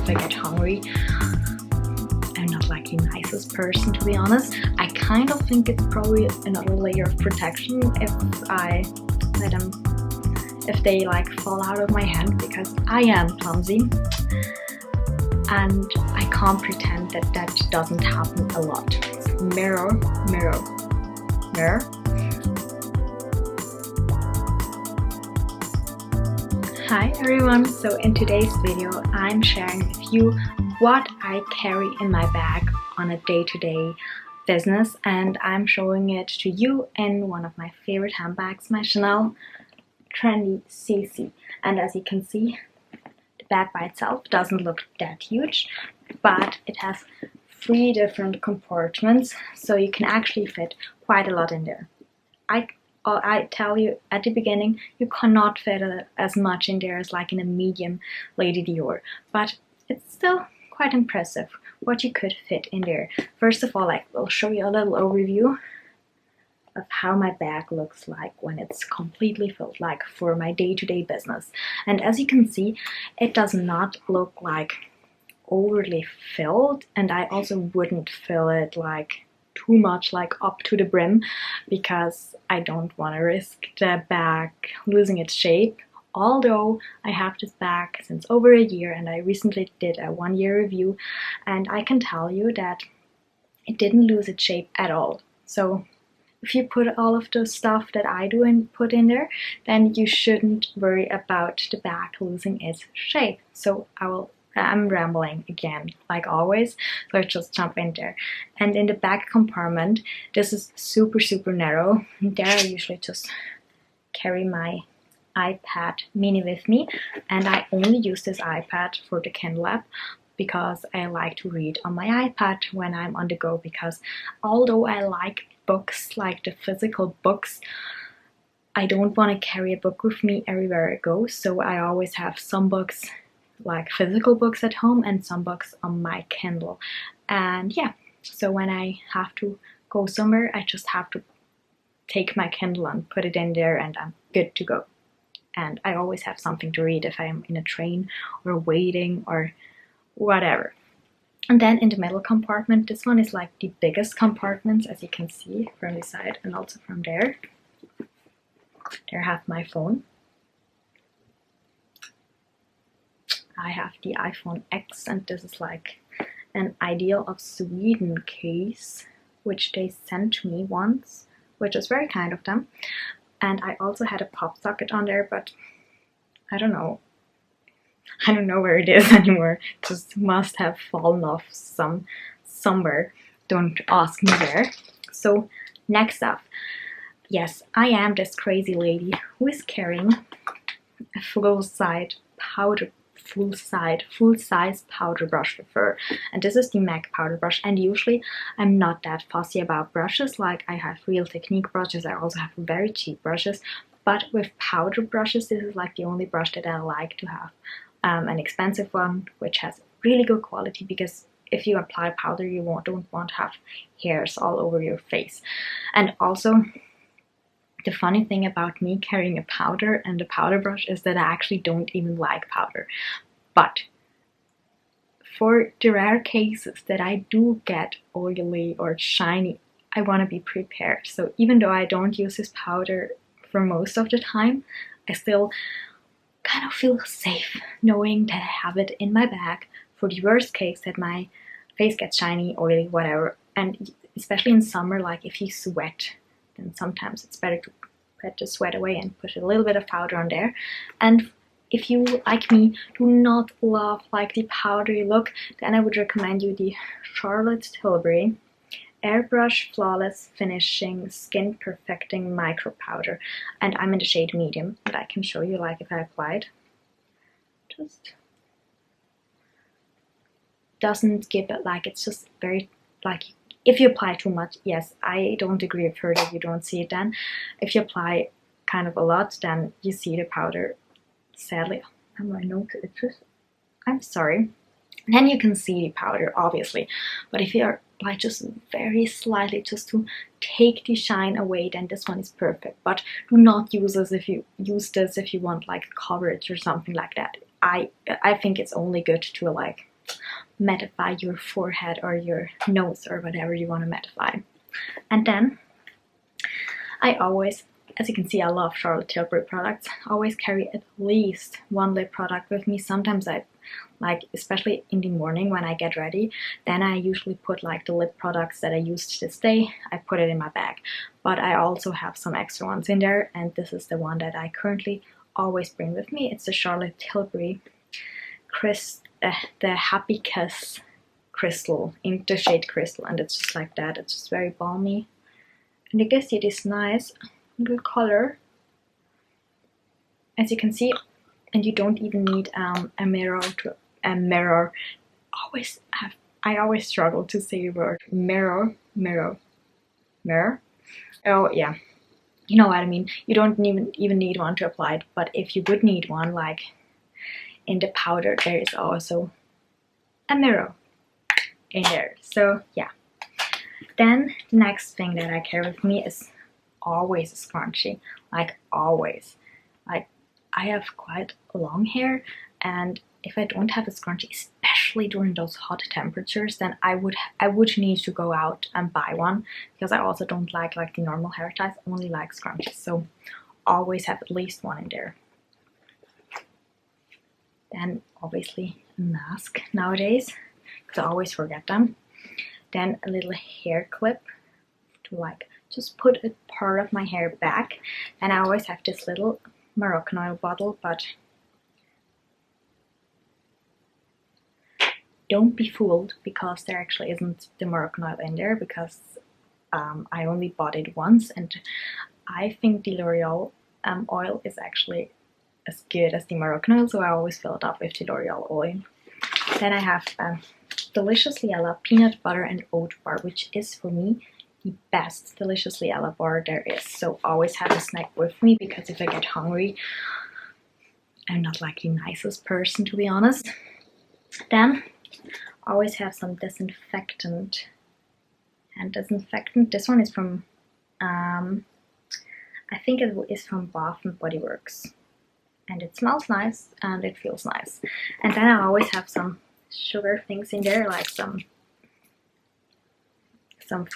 if I get hungry. I'm not like the nicest person, to be honest. I kind of think it's probably another layer of protection if I let them, if they like fall out of my hand, because I am clumsy and I can't pretend that that doesn't happen a lot. Mirror, mirror, mirror. Hi everyone, so in today's video I'm sharing with you what I carry in my bag on a day-to-day business, and I'm showing it to you in one of my favorite handbags, my Chanel Trendy CC. And as you can see, the bag by itself doesn't look that huge, but it has 3 different compartments, so you can actually fit quite a lot in there. I tell you at the beginning, you cannot fit as much in there as like in a medium Lady Dior, but it's still quite impressive what you could fit in there. First of all, I'll show you a little overview of how my bag looks like when it's completely filled, like for my day-to-day business. And as you can see, it does not look like overly filled, and I also wouldn't fill it like too much, like up to the brim, because I don't want to risk the bag losing its shape. Although I have this bag since over a year and I recently did a 1-year review, and I can tell you that it didn't lose its shape at all. So if you put all of the stuff that I do and put in there, then you shouldn't worry about the bag losing its shape. So I'm rambling again, like always, so I just jump in there. And in the back compartment, this is super narrow. There I usually just carry my iPad mini with me, and I only use this iPad for the Kindle app because I like to read on my iPad when I'm on the go, because although I like books, like the physical books, I don't want to carry a book with me everywhere I go, so I always have some books, like physical books at home, and some books on my Kindle. And yeah, so when I have to go somewhere, I just have to take my Kindle and put it in there and I'm good to go. And I always have something to read if I'm in a train or waiting or whatever. And then in the middle compartment, this one is like the biggest compartments, as you can see from the side and also from there. There I have my phone. I have the iPhone X, and this is like an Ideal of Sweden case, which they sent to me once, which is very kind of them. And I also had a pop socket on there, but I don't know where it is anymore. It just must have fallen off somewhere. Don't ask me where. So next up, yes, I am this crazy lady who is carrying a full-size powder brush with her, and this is the MAC powder brush. And usually I'm not that fussy about brushes, like I have Real Technique brushes, I also have very cheap brushes, but with powder brushes, this is like the only brush that I like to have an expensive one which has really good quality, because if you apply powder you don't want to have hairs all over your face. And also, the funny thing about me carrying a powder and a powder brush is that I actually don't even like powder. But for the rare cases that I do get oily or shiny, I want to be prepared. So even though I don't use this powder for most of the time, I still kind of feel safe knowing that I have it in my bag for the worst case that my face gets shiny, oily, whatever. And especially in summer, like if you sweat, then sometimes it's better to put the sweat away and put a little bit of powder on there. And if you, like me, do not love like the powdery look, then I would recommend you the Charlotte Tilbury Airbrush Flawless Finishing Skin Perfecting Micro Powder. And I'm in the shade medium, and I can show you like if I applied. Just doesn't give it, like it's just very, like, if you apply too much, yes, I don't agree with her that you don't see it then. If you apply kind of a lot, then you see the powder. Sadly, my nose itches. I'm sorry. Then you can see the powder, obviously. But if you are like just very slightly, just to take the shine away, then this one is perfect. But do not use this if you want like coverage or something like that. I think it's only good to like mattify your forehead or your nose or whatever you want to mattify. And then I always, as you can see, I love Charlotte Tilbury products. I always carry at least one lip product with me. Sometimes I like, especially in the morning when I get ready, then I usually put like the lip products that I used this day, I put it in my bag. But I also have some extra ones in there, and this is the one that I currently always bring with me. It's the Charlotte Tilbury the Happy Kiss Crystal, in the shade Crystal, and it's just like that. It's just very balmy, and I guess it is nice little color, as you can see. And you don't even need a mirror. I always struggle to say the word mirror. Oh yeah, you know what I mean. You don't even need one to apply it, but if you would need one, like in the powder, there is also a mirror in there. So yeah. Then the next thing that I carry with me is always a scrunchie, like always. Like, I have quite long hair, and if I don't have a scrunchie, especially during those hot temperatures, then I would need to go out and buy one, because I also don't like the normal hair ties. I only like scrunchies, so always have at least one in there. Then obviously a mask nowadays, because I always forget them. Then a little hair clip to like just put a part of my hair back. And I always have this little Moroccan oil bottle, but don't be fooled, because there actually isn't the Moroccan oil in there, because I only bought it once, and I think the L'Oreal oil is actually as good as the Moroccan oil, so I always fill it up with the L'Oreal oil. Then I have Deliciously Ella peanut butter and oat bar, which is for me the best Deliciously Ella bar there is. So always have a snack with me, because if I get hungry, I'm not like the nicest person, to be honest. Then always have some disinfectant. And disinfectant, this one is from I think it is from Bath and Body Works, and it smells nice and it feels nice. And then I always have some sugar things in there, like some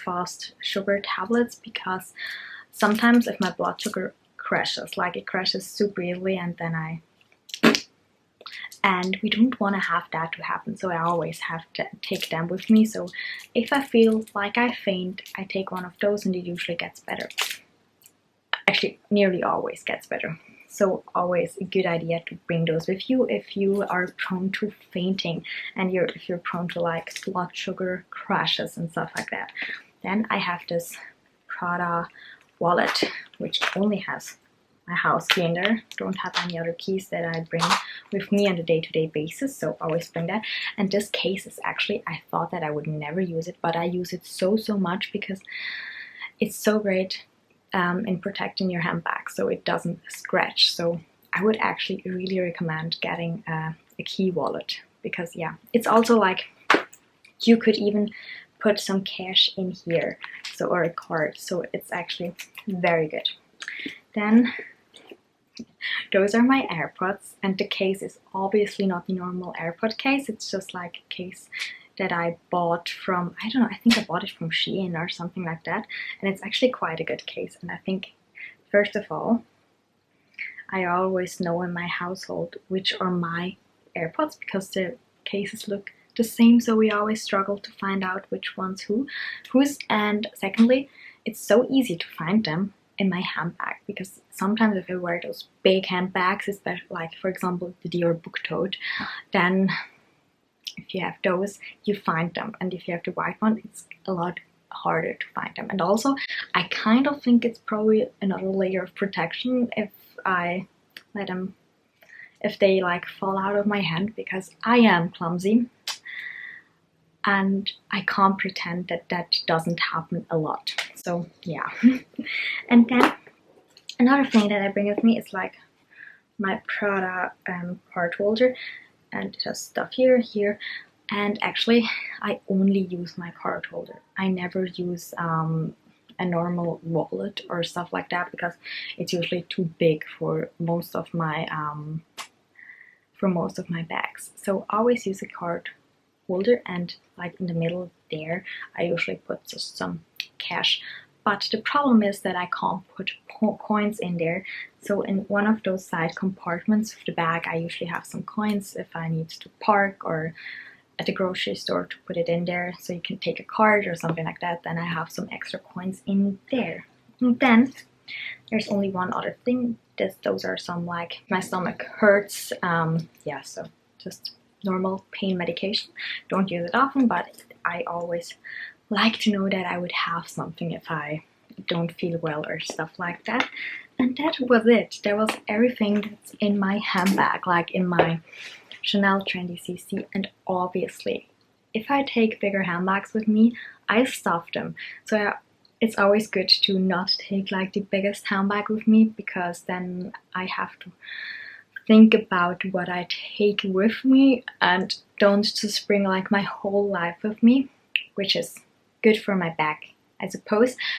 fast sugar tablets, because sometimes if my blood sugar crashes, like it crashes super easily, and we don't want to have that to happen, so I always have to take them with me. So if I feel like I faint, I take one of those, and it usually gets better. Actually, nearly always gets better. So always a good idea to bring those with you if you are prone to fainting, and if you're prone to like blood sugar crashes and stuff like that. Then I have this Prada wallet, which only has my house key in there. Don't have any other keys that I bring with me on a day-to-day basis, so always bring that. And this case is actually, I thought that I would never use it, but I use it so much, because it's so great in protecting your handbag, so it doesn't scratch. So I would actually really recommend getting a key wallet, because yeah, it's also like you could even put some cash in here, so, or a card, so it's actually very good. Then those are my AirPods, and the case is obviously not the normal AirPod case. It's just like a case that I bought from, I don't know, I think I bought it from Shein or something like that, and it's actually quite a good case. And I think, first of all, I always know in my household which are my AirPods, because the cases look the same, so we always struggle to find out which one's whose. And secondly, it's so easy to find them in my handbag, because sometimes if I wear those big handbags, especially like for example the Dior Book Tote, then if you have those, you find them, and if you have the white one, it's a lot harder to find them. And also, I kind of think it's probably another layer of protection if I let them, if they like fall out of my hand, because I am clumsy, and I can't pretend that that doesn't happen a lot. So yeah. And then another thing that I bring with me is like my Prada card holder, and it has stuff here, and actually I only use my card holder. I never use a normal wallet or stuff like that, because it's usually too big for most of my bags. So I always use a card holder, and like in the middle there I usually put just some cash. But the problem is that I can't put coins in there. So in one of those side compartments of the bag I usually have some coins if I need to park or at the grocery store to put it in there, so you can take a card or something like that. Then I have some extra coins in there. And then there's only one other thing. Those are some, like, my stomach hurts. Yeah, so just normal pain medication. Don't use it often, but I always like to know that I would have something if I don't feel well or stuff like that. And that was it. That was everything that's in my handbag, like in my Chanel Trendy CC. And obviously, if I take bigger handbags with me, I stuff them. So it's always good to not take like the biggest handbag with me, because then I have to think about what I take with me and don't just bring like my whole life with me, which is good for my back, I suppose.